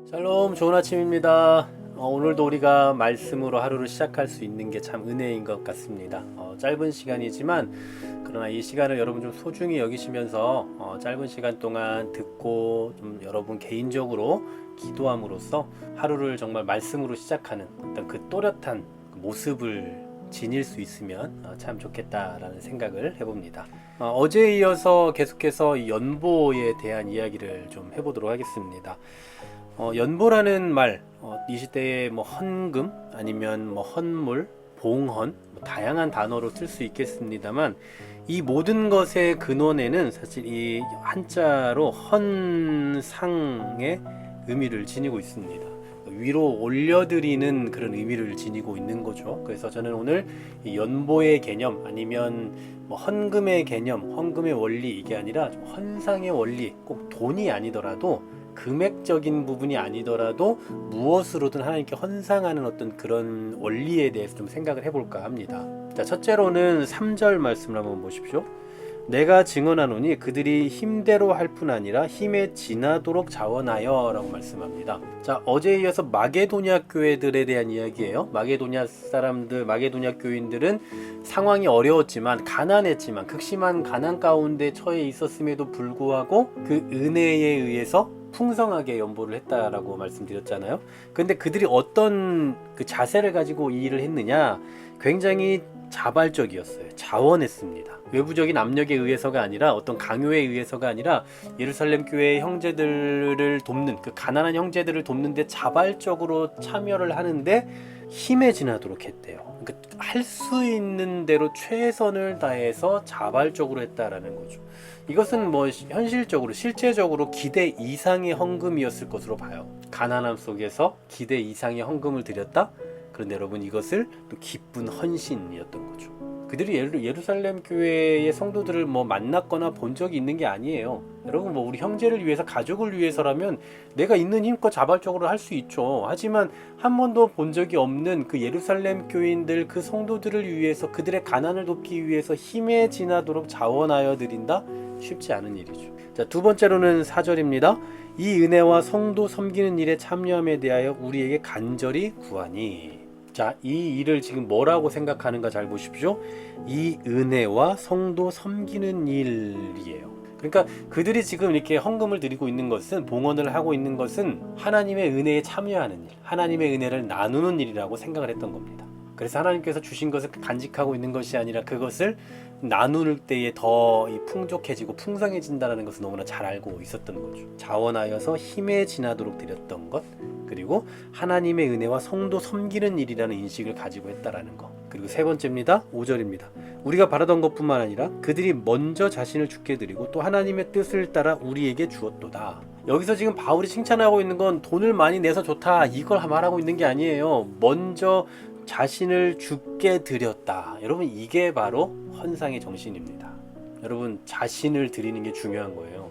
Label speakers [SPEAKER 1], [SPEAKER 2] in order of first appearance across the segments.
[SPEAKER 1] 샬롬, 좋은 아침입니다. 오늘도 우리가 말씀으로 하루를 시작할 수 있는 게 참 은혜인 것 같습니다. 짧은 시간이지만 그러나 이 시간을 여러분 좀 소중히 여기시면서 짧은 시간 동안 듣고 좀 여러분 개인적으로 기도함으로써 하루를 정말 말씀으로 시작하는 어떤 그 또렷한 모습을 지닐 수 있으면 참 좋겠다라는 생각을 해봅니다. 어제에 이어서 계속해서 이 연보에 대한 이야기를 좀 해보도록 하겠습니다. 연보라는 말, 이 시대에 뭐 헌금 아니면 뭐 헌물, 봉헌 다양한 단어로 쓸 수 있겠습니다만 이 모든 것의 근원에는 사실 이 한자로 헌상의 의미를 지니고 있습니다. 위로 올려드리는 그런 의미를 지니고 있는 거죠. 그래서 저는 오늘 이 연보의 개념 아니면 뭐 헌금의 개념, 헌금의 원리 이게 아니라 좀 헌상의 원리, 꼭 돈이 아니더라도 금액적인 부분이 아니더라도 무엇으로든 하나님께 헌상하는 어떤 그런 원리에 대해서 좀 생각을 해볼까 합니다. 자, 첫째로는 3절 말씀을 한번 보십시오. 내가 증언하노니 그들이 힘대로 할 뿐 아니라 힘에 지나도록 자원하여 라고 말씀합니다. 자, 어제에 이어서 마게도냐 교회들에 대한 이야기예요. 마게도냐 사람들, 마게도냐 교인들은 상황이 어려웠지만 가난했지만 극심한 가난 가운데 처해 있었음에도 불구하고 그 은혜에 의해서 풍성하게 연보를 했다라고 말씀드렸잖아요. 근데 그들이 어떤 그 자세를 가지고 이 일을 했느냐, 굉장히 자발적이었어요. 자원했습니다. 외부적인 압력에 의해서가 아니라 어떤 강요에 의해서가 아니라 예루살렘 교회의 형제들을 돕는, 그 가난한 형제들을 돕는데 자발적으로 참여를 하는데 힘에 지나도록 했대요. 그러니까 할 수 있는 대로 최선을 다해서 자발적으로 했다라는 거죠. 이것은 뭐 현실적으로 실제적으로 기대 이상의 헌금이었을 것으로 봐요. 가난함 속에서 기대 이상의 헌금을 드렸다? 그런데 여러분 이것을 또 기쁜 헌신이었던 거죠. 그들이 예루살렘 교회의 성도들을 뭐 만났거나 본 적이 있는 게 아니에요. 여러분 뭐 우리 형제를 위해서 가족을 위해서라면 내가 있는 힘껏 자발적으로 할 수 있죠. 하지만 한 번도 본 적이 없는 그 예루살렘 교인들 그 성도들을 위해서 그들의 가난을 돕기 위해서 힘에 지나도록 자원하여 드린다? 쉽지 않은 일이죠. 자, 두 번째로는 4절입니다. 이 은혜와 성도 섬기는 일에 참여함에 대하여 우리에게 간절히 구하니. 자, 이 일을 지금 뭐라고 생각하는가 잘 보십시오. 이 은혜와 성도 섬기는 일이에요. 그러니까 그들이 지금 이렇게 헌금을 드리고 있는 것은, 봉헌을 하고 있는 것은 하나님의 은혜에 참여하는 일, 하나님의 은혜를 나누는 일이라고 생각을 했던 겁니다. 그래서 하나님께서 주신 것을 간직하고 있는 것이 아니라 그것을 나눌 때에 더 풍족해지고 풍성해진다는 것을 너무나 잘 알고 있었던 거죠. 자원하여서 힘에 지나도록 드렸던 것, 그리고 하나님의 은혜와 성도 섬기는 일이라는 인식을 가지고 했다라는 것. 그리고 세 번째입니다. 5절입니다. 우리가 바라던 것뿐만 아니라 그들이 먼저 자신을 주께 드리고 또 하나님의 뜻을 따라 우리에게 주었도다. 여기서 지금 바울이 칭찬하고 있는 건 돈을 많이 내서 좋다 이걸 말하고 있는 게 아니에요. 먼저 자신을 주께 드렸다. 여러분 이게 바로 헌상의 정신입니다. 여러분 자신을 드리는 게 중요한 거예요.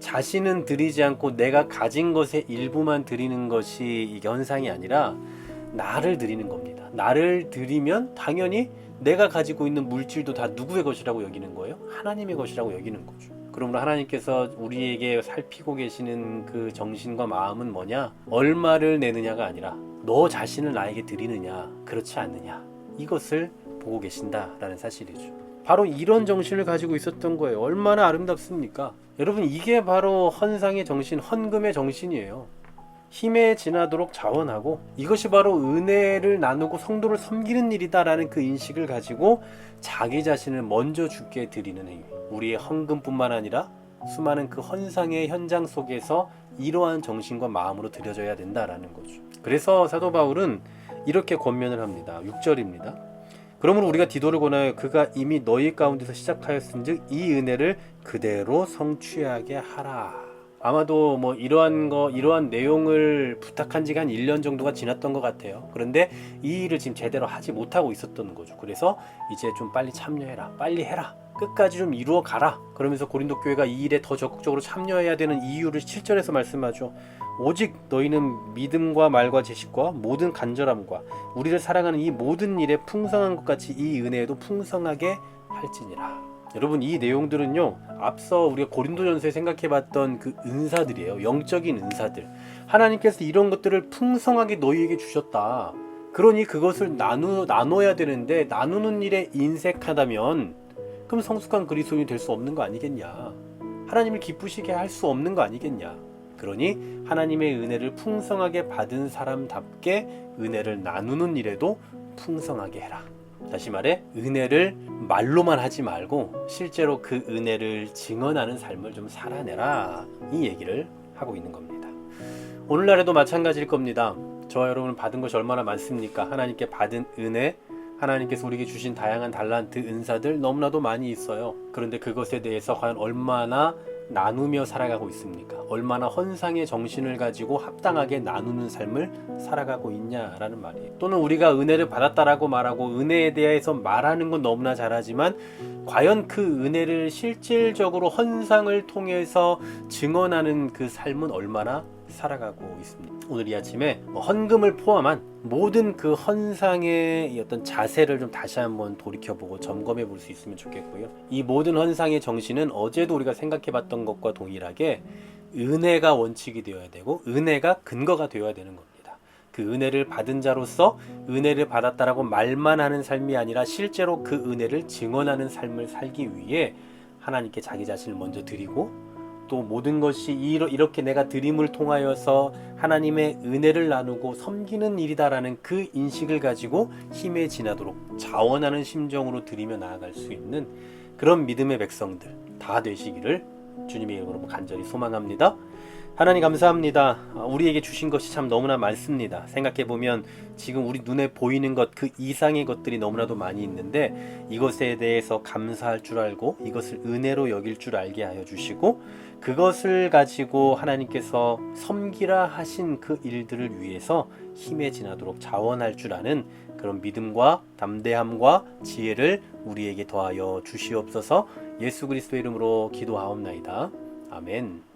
[SPEAKER 1] 자신은 드리지 않고 내가 가진 것의 일부만 드리는 것이 이게 헌상이 아니라 나를 드리는 겁니다. 나를 드리면 당연히 내가 가지고 있는 물질도 다 누구의 것이라고 여기는 거예요? 하나님의 것이라고 여기는 거죠. 그러므로 하나님께서 우리에게 살피고 계시는 그 정신과 마음은 뭐냐? 얼마를 내느냐가 아니라 너 자신을 나에게 드리느냐, 그렇지 않느냐, 이것을 보고 계신다라는 사실이죠. 바로 이런 정신을 가지고 있었던 거예요. 얼마나 아름답습니까? 여러분 이게 바로 헌상의 정신, 헌금의 정신이에요. 힘에 지나도록 자원하고 이것이 바로 은혜를 나누고 성도를 섬기는 일이다라는 그 인식을 가지고 자기 자신을 먼저 주께 드리는 행위. 우리의 헌금뿐만 아니라 수많은 그 헌상의 현장 속에서 이러한 정신과 마음으로 드려져야 된다라는 거죠. 그래서 사도 바울은 이렇게 권면을 합니다. 6절입니다. 그러므로 우리가 디도를 권하여 그가 이미 너희 가운데서 시작하였은즉 이 은혜를 그대로 성취하게 하라. 아마도 뭐 이러한 내용을 부탁한 지가 한 1년 정도가 지났던 것 같아요. 그런데 이 일을 지금 제대로 하지 못하고 있었던 거죠. 그래서 이제 좀 빨리 참여해라, 빨리 해라, 끝까지 좀 이루어 가라. 그러면서 고린도 교회가 이 일에 더 적극적으로 참여해야 되는 이유를 7절에서 말씀하죠. 오직 너희는 믿음과 말과 지식과 모든 간절함과 우리를 사랑하는 이 모든 일에 풍성한 것 같이 이 은혜에도 풍성하게 할지니라. 여러분, 이 내용들은요, 앞서 우리가 고린도전서에 생각해봤던 그 은사들이에요. 영적인 은사들. 하나님께서 이런 것들을 풍성하게 너희에게 주셨다. 그러니 그것을 나눠야 되는데, 나누는 일에 인색하다면 그럼 성숙한 그리스도인이 될 수 없는 거 아니겠냐. 하나님을 기쁘시게 할 수 없는 거 아니겠냐. 그러니 하나님의 은혜를 풍성하게 받은 사람답게 은혜를 나누는 일에도 풍성하게 해라. 다시 말해, 은혜를 말로만 하지 말고 실제로 그 은혜를 증언하는 삶을 좀 살아내라, 이 얘기를 하고 있는 겁니다. 오늘날에도 마찬가지일 겁니다. 저와 여러분은 받은 것이 얼마나 많습니까? 하나님께 받은 은혜, 하나님께서 우리에게 주신 다양한 달란트, 은사들 너무나도 많이 있어요. 그런데 그것에 대해서 과연 얼마나 나누며 살아가고 있습니까? 얼마나 헌상의 정신을 가지고 합당하게 나누는 삶을 살아가고 있냐라는 말이에요. 또는 우리가 은혜를 받았다라고 말하고 은혜에 대해서 말하는 건 너무나 잘하지만 과연 그 은혜를 실질적으로 헌상을 통해서 증언하는 그 삶은 얼마나 살아가고 있습니다. 오늘 이 아침에 헌금을 포함한 모든 그 헌상의 어떤 자세를 좀 다시 한번 돌이켜보고 점검해 볼 수 있으면 좋겠고요. 이 모든 헌상의 정신은 어제도 우리가 생각해 봤던 것과 동일하게 은혜가 원칙이 되어야 되고 은혜가 근거가 되어야 되는 겁니다. 그 은혜를 받은 자로서 은혜를 받았다라고 말만 하는 삶이 아니라 실제로 그 은혜를 증언하는 삶을 살기 위해 하나님께 자기 자신을 먼저 드리고, 또 모든 것이 이렇게 내가 드림을 통하여서 하나님의 은혜를 나누고 섬기는 일이다라는 그 인식을 가지고 힘에 지나도록 자원하는 심정으로 드리며 나아갈 수 있는 그런 믿음의 백성들 다 되시기를 주님의 이름으로 간절히 소망합니다. 하나님 감사합니다. 우리에게 주신 것이 참 너무나 많습니다. 생각해보면 지금 우리 눈에 보이는 것, 그 이상의 것들이 너무나도 많이 있는데 이것에 대해서 감사할 줄 알고 이것을 은혜로 여길 줄 알게 하여 주시고, 그것을 가지고 하나님께서 섬기라 하신 그 일들을 위해서 힘에 지나도록 자원할 줄 아는 그런 믿음과 담대함과 지혜를 우리에게 더하여 주시옵소서. 예수 그리스도의 이름으로 기도하옵나이다. 아멘.